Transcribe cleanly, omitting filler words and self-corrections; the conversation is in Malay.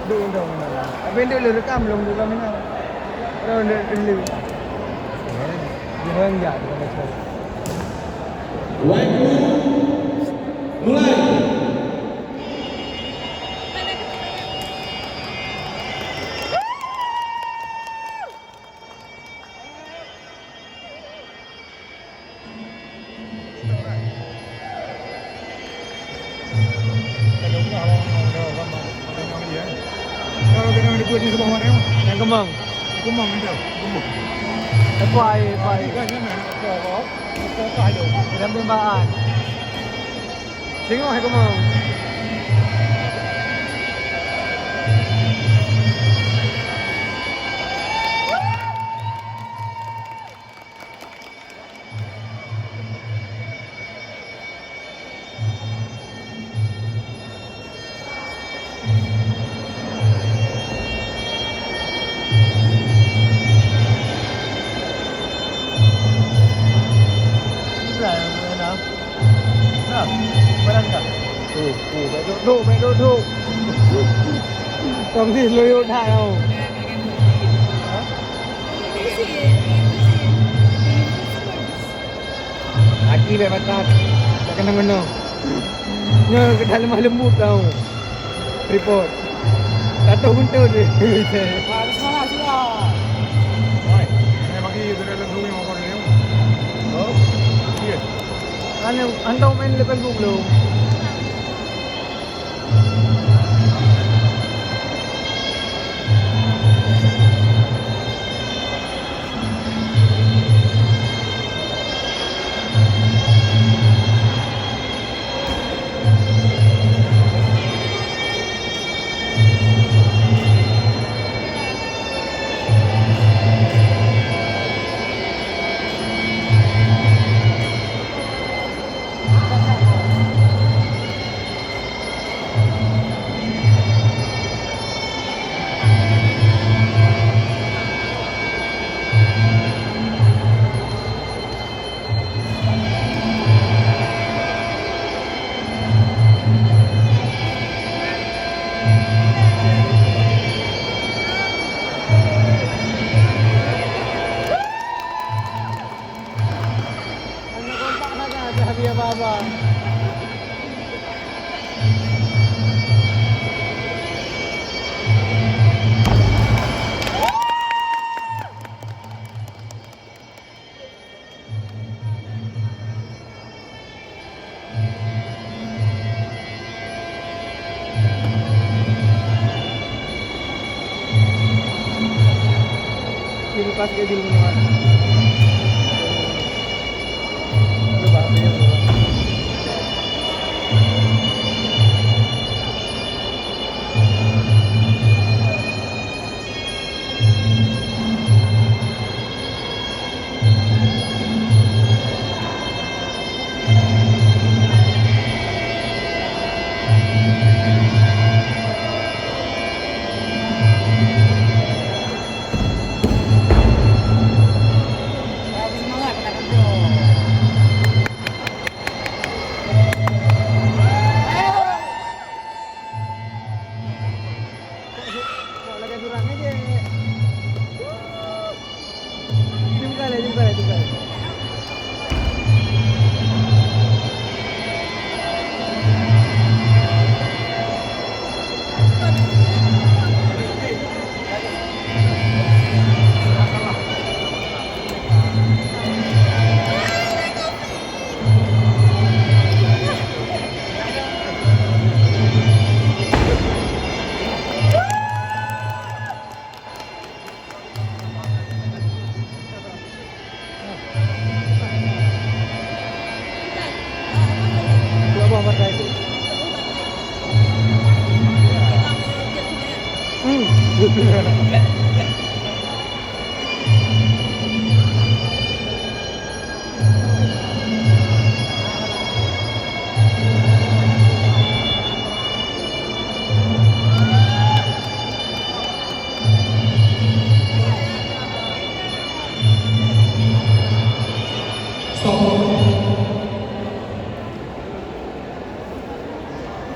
Doon daw mo na lang. Tapi hindi ulit rekam, belum dulu kami na. Kalau udah dulu. Jangan enggak, jangan coba. Waktu mulai. Kalau kita nak dibuat di sebuah mana? Yang kembang. Kembang itu. Kembang. Pai. Kan mana? Kau pai dong. Dalam bimbaan. Tengok hai kembang. Đủ. Cầm gì lôi thải không? Lagi be batat. Tak kena. Nya ke dalam lembut tau. Report. Tato hunter dia. Habis mana sudah? Oi, saya bagi dalam rumah yang orang ni. Oh. Iya. Anda main lepas belum? Baba. Ini pas ke di rumah. Coba ambil. Hmm.